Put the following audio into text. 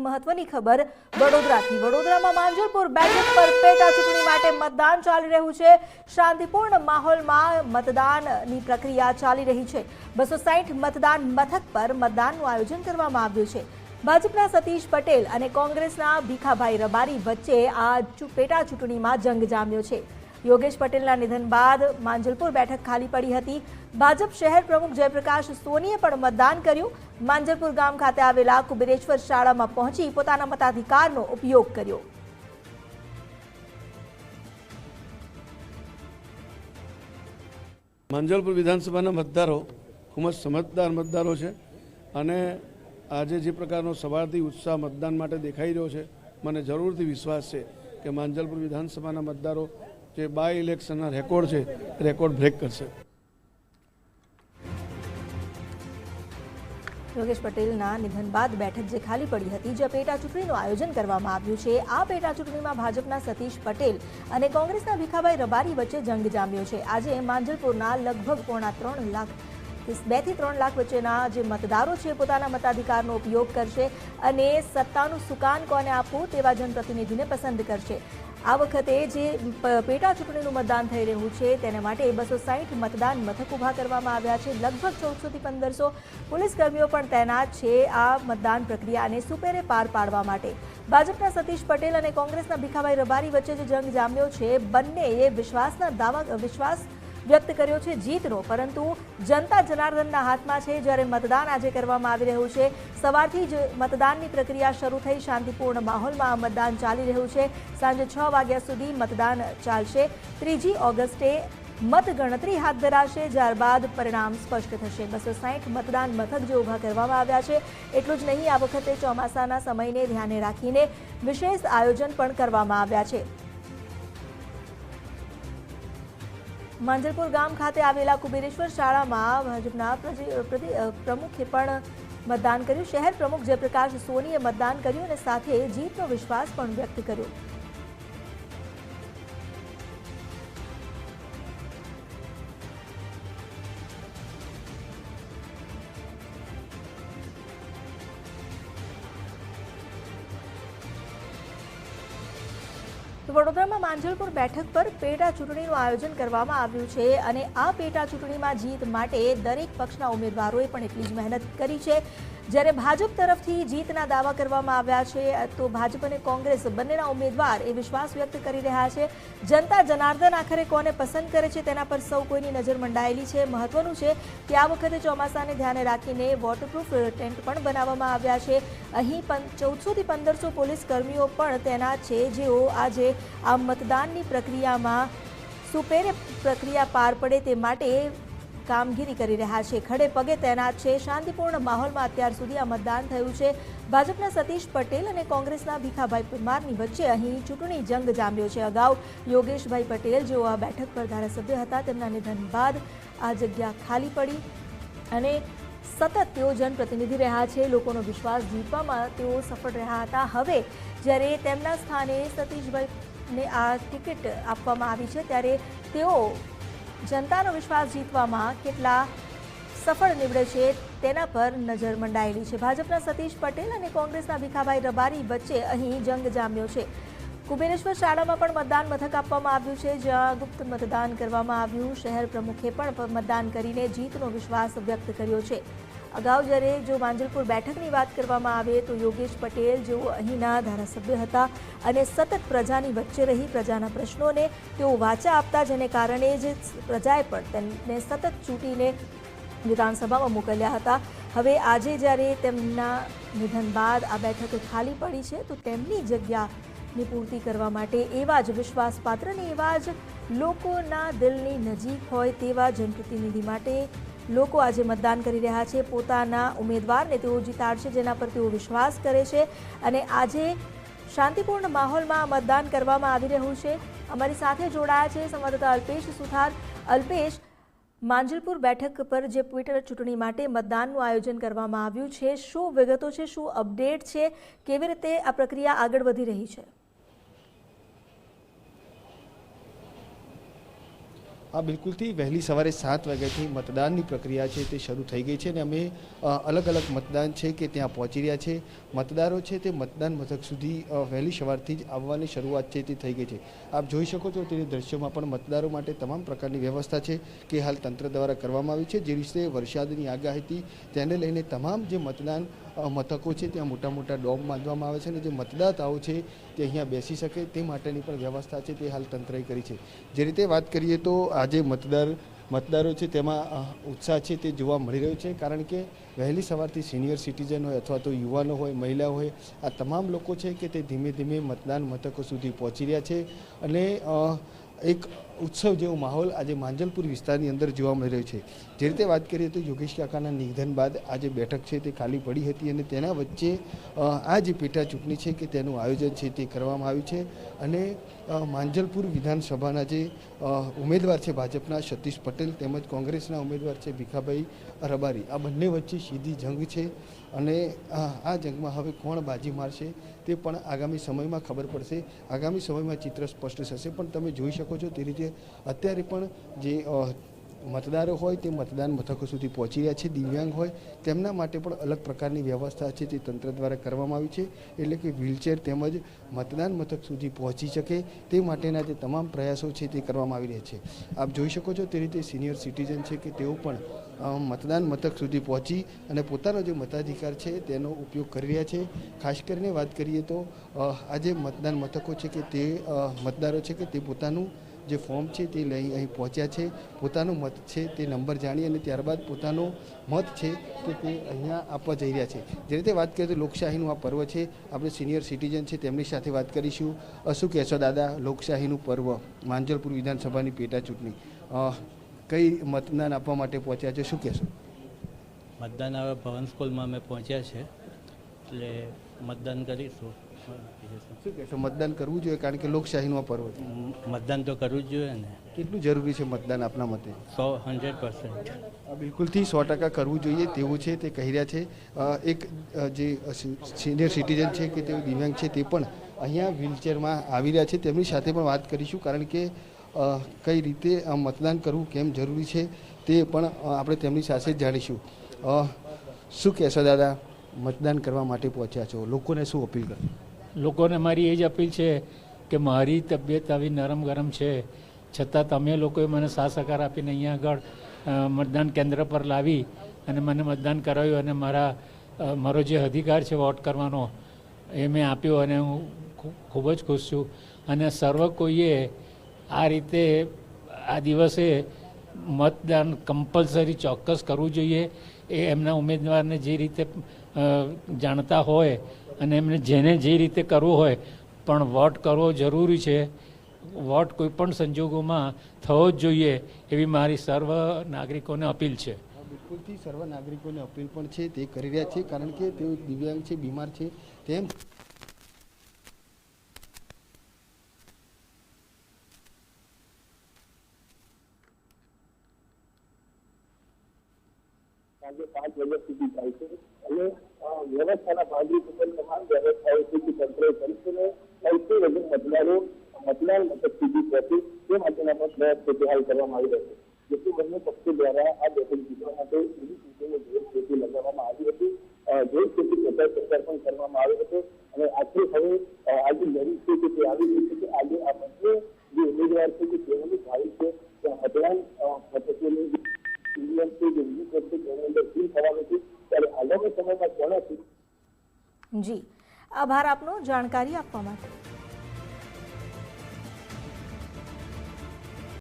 મહત્વની ખબર વડોદરાથી। વડોદરામાં માંજલપુર બેઠક પર પેટા ચૂંટણી માટે મતદાન ચાલી રહ્યું છે। શાંતિપૂર્ણ માહોલમાં મતદાનની પ્રક્રિયા ચાલી રહી છે। 260 મતદાન મથક પર મતદાનનું આયોજન કરવામાં આવ્યું છે। ભાજપના સતીશ પટેલ અને કોંગ્રેસના ભીખાભાઈ રબારી વચ્ચે આ પેટા ચૂંટણીમાં જંગ જામ્યો છે। યોગેશ પટેલના નિધન બાદ માંજલપુર બેઠક ખાલી પડી હતી। ભાજપ શહેર પ્રમુખ જયપ્રકાશ સોનીએ પણ મતદાન કર્યું। માંજલપુર ગામ ખાતે આવેલા કુબેરેશ્વર શાળામાં પહોંચી પોતાના મતાધિકારનો ઉપયોગ કર્યો। માંજલપુર વિધાનસભાના મતદારો ખૂબ જ સમજદાર મતદારો છે અને આજે જે પ્રકારનો સવારથી ઉત્સાહ મતદાન માટે દેખાઈ રહ્યો છે, મને જરૂરથી વિશ્વાસ છે કે માંજલપુર વિધાનસભાના મતદારો જે બાય ઇલેક્શનના રેકોર્ડ છે, રેકોર્ડ બ્રેક કરશે। યોગેશ પટેલના નિધન બાદ બેઠક જે ખાલી પડી હતી, જે પેટા ચૂંટણીનું આયોજન કરવામાં આવ્યું છે, આ પેટા ચૂંટણીમાં ભાજપના સતીશ પટેલ અને કોંગ્રેસના ભીખાભાઈ રબારી વચ્ચે જંગ જામ્યો છે। આજે માંજલપુરના લગભગ 2.5 લાખ 2 થી 3 લાખ વચ્ચેના જે મતદારો છે પોતાના મતાધિકારનો ઉપયોગ કરશે અને સત્તાનું સુકાન કોને આપવું તેવા જનપ્રતિનિધિને પસંદ કરશે। આ વખતે જે પેટા ચૂંટણીનું મતદાન થઈ રહ્યું છે તેને માટે 260 મતદાન મથક ઊભા કરવામાં આવ્યા છે। લગભગ 1400 થી 1500 પોલીસ કર્મીઓ પણ તૈનાત છે આ મતદાન પ્રક્રિયાને સુપેરે પાર પાડવા માટે। ભાજપના સતીશ પટેલ અને કોંગ્રેસના ભીખાભાઈ રબારી વચ્ચે જે જંગ જામ્યો છે, બંનેએ વિશ્વાસ વ્યક્ત કર્યો છે જીતનો, પરંતુ જનતા જનાર્દનના હાથમાં છે। જ્યારે મતદાન આજે કરવામાં આવી રહ્યું છે, સવારથી જ મતદાનની પ્રક્રિયા શરૂ થઈ। શાંતિપૂર્ણ માહોલમાં મતદાન ચાલી રહ્યું છે। સાંજે 6 વાગ્યા સુધી મતદાન ચાલશે। 3જી ઓગસ્ટે મતગણતરી હાથ ધરાશે, ત્યારબાદ પરિણામ સ્પષ્ટ થશે। 260 મતદાન મથક જે ઊભા કરવામાં આવ્યા છે, એટલું જ નહીં, આ વખતે ચોમાસાના સમયને ધ્યાને રાખીને વિશેષ આયોજન પણ કરવામાં આવ્યા છે। માંજલપુર ગામ ખાતે આવેલા કુબેરેશ્વર શાળામાં ભાજપના પ્રમુખે પણ મતદાન કર્યું। શહેર પ્રમુખ જયપ્રકાશ સોનીએ મતદાન કર્યું અને સાથે જીતનો વિશ્વાસ પણ વ્યક્ત કર્યો। વડોદરામાં માંજલપુર બેઠક પર પેટા ચૂંટણીનું આયોજન કરવામાં આવ્યું છે અને આ પેટા ચૂંટણીમાં જીત માટે દરેક પક્ષના ઉમેદવારોએ પણ એટલી જ મહેનત કરી છે। જ્યારે ભાજપ તરફથી જીતના દાવા કરવામાં આવ્યા છે, તો ભાજપ અને કોંગ્રેસ બંનેના ઉમેદવાર એ વિશ્વાસ વ્યક્ત કરી રહ્યા છે। જનતા જનાર્દન આખરે કોને પસંદ કરે છે તેના પર સૌ કોઈની નજર મંડાયેલી છે। મહત્વનું છે કે આ વખતે ચોમાસાને ધ્યાને રાખીને વોટરપ્રૂફ ટેન્ટ પણ બનાવવામાં આવ્યા છે। અહીં 1400 થી 1500 પોલીસ કર્મીઓ પણ તૈનાત છે, જેઓ આજે આ મતદાનની પ્રક્રિયામાં સુપેરે પ્રક્રિયા પાર પડે તે માટે કામગીરી કરી રહ્યા છે। ખડે પગે તૈનાત છે। શાંતિપૂર્ણ માહોલમાં અત્યાર સુધી આ મતદાન થયું છે। ભાજપના સતીશ પટેલ અને કોંગ્રેસના ભીખાભાઈ પરમારની વચ્ચે અહીં ચૂંટણી જંગ જામ્યો છે। અગાઉ યોગેશભાઈ પટેલ, જેઓ આ બેઠક પર ધારાસભ્ય હતા, તેમના નિધન બાદ આ જગ્યા ખાલી પડી અને સતત તેઓ જનપ્રતિનિધિ રહ્યા છે। લોકોનો વિશ્વાસ જીતવામાં તેઓ સફળ રહ્યા હતા। હવે જ્યારે તેમના સ્થાને સતીશભાઈને આ ટિકિટ આપવામાં આવી છે, ત્યારે તેઓ જનતાનો વિશ્વાસ જીતવામાં કેટલા સફળ નીવડે છે તેના પર નજર મંડાયેલી છે। ભાજપના સતીશ પટેલ અને કોંગ્રેસના ભીખાભાઈ રબારી વચ્ચે અહીં જંગ જામ્યો છે। કુબેરેશ્વર શાળામાં પણ મતદાન મથક આપવામાં આવ્યું છે, જ્યાં ગુપ્ત મતદાન કરવામાં આવ્યું। શહેર પ્રમુખે પણ મતદાન કરીને જીતનો વિશ્વાસ વ્યક્ત કર્યો છે। અગાઉ જ્યારે જો માંજલપુર બેઠકની વાત કરવામાં આવે તો યોગેશ પટેલ, જેઓ અહીંના ધારાસભ્ય હતા અને સતત પ્રજાની વચ્ચે રહી પ્રજાના પ્રશ્નોને તેઓ વાચા આપતા, જેને કારણે જ પ્રજાએ પણ તેમને સતત ચૂંટીને વિધાનસભામાં મોકલ્યા હતા। હવે આજે જ્યારે તેમના નિધન બાદ આ બેઠક ખાલી પડી છે, તો તેમની જગ્યાની પૂર્તિ કરવા માટે એવા જ વિશ્વાસપાત્ર અને એવા જ લોકોના દિલની નજીક હોય તેવા જનપ્રતિનિધિ માટે લોકો આજે મતદાન કરી રહ્યા છે। પોતાના ઉમેદવારને તેઓ જીતાડશે, જેના પર તેઓ વિશ્વાસ કરે છે અને આજે શાંતિપૂર્ણ માહોલમાં મતદાન કરવામાં આવી રહ્યું છે। અમારી સાથે જોડાયા છે સંવાદદાતા અલ્પેશ સુથાર। અલ્પેશ, માંજલપુર બેઠક પર જે પેટા ચૂંટણી માટે મતદાનનું આયોજન કરવામાં આવ્યું છે, શું વિગતો છે, શું અપડેટ છે, કેવી રીતે આ પ્રક્રિયા આગળ વધી રહી છે? આ બિલકુલથી વહેલી સવારે 7 વાગ્યાથી મતદાનની પ્રક્રિયા છે તે શરૂ થઈ ગઈ છે અને અમે અલગ અલગ મતદાન છે કે ત્યાં પહોંચી રહ્યા છે. મતદારો છે તે મતદાન મથક સુધી વહેલી સવારથી જ આવવાની શરૂઆત છે તે થઈ ગઈ છે. આપ જોઈ શકો છો તે દ્રશ્યોમાં પણ મતદારો માટે તમામ પ્રકારની વ્યવસ્થા છે કે હાલ તંત્ર દ્વારા કરવામાં આવી છે. જે રીતે વરસાદની આગાહી હતી તેને લઈને તમામ જે મતદાન મથકો છે ત્યાં મોટા મોટા ડોમ બાંધવામાં આવે છે અને જે મતદાતાઓ છે તે અહીંયા બેસી શકે તે માટેની પણ વ્યવસ્થા છે તે હાલ તંત્રએ કરી છે. જે રીતે વાત કરીએ તો આજે મતદારો છે તેમાં ઉત્સાહ છે તે જોવા મળી રહ્યો છે, કારણ કે વહેલી સવારથી સિનિયર સિટીઝન હોય અથવા તો યુવાનો હોય, મહિલાઓ હોય, આ તમામ લોકો છે કે તે ધીમે ધીમે મતદાન મથકો સુધી પહોંચી રહ્યા છે અને એક ઉત્સવ જેવો માહોલ આજે માંજલપુર વિસ્તારની અંદર જોવા મળી રહ્યો છે. જે રીતે વાત કરીએ તો યોગેશ કાકાના નિધન બાદ આ જે બેઠક છે તે ખાલી પડી હતી અને તેના વચ્ચે આ જે પેટા ચૂંટણી છે કે તેનું આયોજન છે તે કરવામાં આવ્યું છે અને માંજલપુર વિધાનસભાના જે ઉમેદવાર છે ભાજપના સતીશ પટેલ તેમજ કોંગ્રેસના ઉમેદવાર છે ભીખાભાઈ રબારી, આ બંને વચ્ચે સીધી જંગ છે અને આ જંગમાં હવે કોણ બાજી મારશે તે પણ આગામી સમયમાં ખબર પડશે. આગામી સમયમાં ચિત્ર સ્પષ્ટ થશે. પણ તમે જોઈ શકો છો તે રીતે અત્યારે પણ જે મતદારો હોય તે મતદાન મથકો સુધી પહોંચી રહ્યા છે. દિવ્યાંગ હોય તેમના માટે પણ અલગ પ્રકારની વ્યવસ્થા છે તે તંત્ર દ્વારા કરવામાં આવી છે, એટલે કે વ્હીલચેર તેમજ મતદાન મથક સુધી પહોંચી શકે તે માટેના જે તમામ પ્રયાસો છે તે કરવામાં આવી રહ્યા છે. આપ જોઈ શકો છો તે રીતે સિનિયર સિટીઝન છે કે તેઓ પણ મતદાન મથક સુધી પહોંચી અને પોતાનો જે મતાધિકાર છે તેનો ઉપયોગ કરી રહ્યા છે. ખાસ કરીને વાત કરીએ તો આ જે મતદાન મથકો છે કે તે મતદારો છે કે તે પોતાનું જે ફોર્મ છે તે લઈ અહીં પહોંચ્યા છે. પોતાનો મત છે તે નંબર જાણી અને ત્યારબાદ પોતાનો મત છે કે તે અહીંયા આપવા જઈ રહ્યા છે. જે રીતે વાત કરીએ તો લોકશાહીનું આ પર્વ છે. આપણે સિનિયર સિટીઝન છે તેમની સાથે વાત કરીશું. શું કહેશો દાદા, લોકશાહીનું પર્વ માંજલપુર વિધાનસભાની પેટા ચૂંટણી કઈ મતદાન આપવા માટે પહોંચ્યા છે, શું કહેશો? મતદાન હવે ભવન સ્કૂલમાં અમે પહોંચ્યા છે એટલે મતદાન કરીશું. શું કહેશો, મતદાન કરવું જોઈએ કારણ કે લોકશાહીનું આ પર્વ છે? મતદાન તો કરવું જ જોઈએ ને. કેટલું જરૂરી છે મતદાન આપના મતે? 100%. બિલકુલથી 100% કરવું જોઈએ તેવું છે તે કહી રહ્યા છે. એક જે સિનિયર સિટીઝન છે કે તેઓ દિવ્યાંગ છે તે પણ અહીંયા વ્હીલચેરમાં આવી રહ્યા છે. તેમની સાથે પણ વાત કરીશું, કારણ કે કઈ રીતે મતદાન કરવું કેમ જરૂરી છે તે પણ આપણે તેમની સાથે જ જાણીશું. શું કહેશો દાદા, મતદાન કરવા માટે પહોંચ્યા છો, લોકોને શું અપીલ કરો? લોકોને મારી એ જ અપીલ છે કે મારી તબિયત આવી નરમ ગરમ છે છતાં તમે લોકોએ મને સાથ સહકાર આપીને અહીંયા આગળ મતદાન કેન્દ્ર પર લાવી અને મને મતદાન કરાવ્યું અને મારો જે અધિકાર છે વોટ કરવાનો એ મેં આપ્યો અને હું ખૂબ જ ખુશ છું. અને સર્વ કોઈએ આ રીતે આ દિવસે મતદાન કમ્પલસરી ચોક્કસ કરવું જોઈએ. એ એમના ઉમેદવારને જે રીતે જાણતા હોય અને એમને જેને જે રીતે કરવું હોય પણ વોટ કરવો જરૂરી છે. વોટ કોઈ પણ સંજોગોમાં થવો જ જોઈએ એવી મારી સર્વ નાગરિકોને અપીલ છે. બિલકુલથી સર્વ નાગરિકોને અપીલ પણ છે તે કરી રહ્યા છે, કારણ કે તેઓ દિવ્યાંગ છે, બીમાર છે, તેમ સાંજે 5 વાગ્યા સુધી થાય છે અને વ્યવસ્થાના ભાગરૂપે તમામ વ્યવસ્થાઓ છે કે તંત્રએ કરી છે અને સૌથી વધુ મતદારો મતદાન મથક સુધી પહોંચે તે માટેના પણ પ્રયાસ છે હાલ કરવામાં આવી રહ્યો છે. જેથી બંને પક્ષો દ્વારા આ બેઠક જીતવા માટે એવી ચૂંટણીનો જોર શોધી લગાવવામાં આવી હતી. જોર શોધી પ્રચાર પ્રસાર પણ કરવામાં આવ્યો હતો અને આખરે હવે આજે લડી છે કે તે આવી રહી છે કે આજે આ બંને જે ઉમેદવાર છે કે તેઓની ભાઈ છે ત્યાં મતદાન મથકોની જી આભાર આપનો જાણકારી આપવા માટે.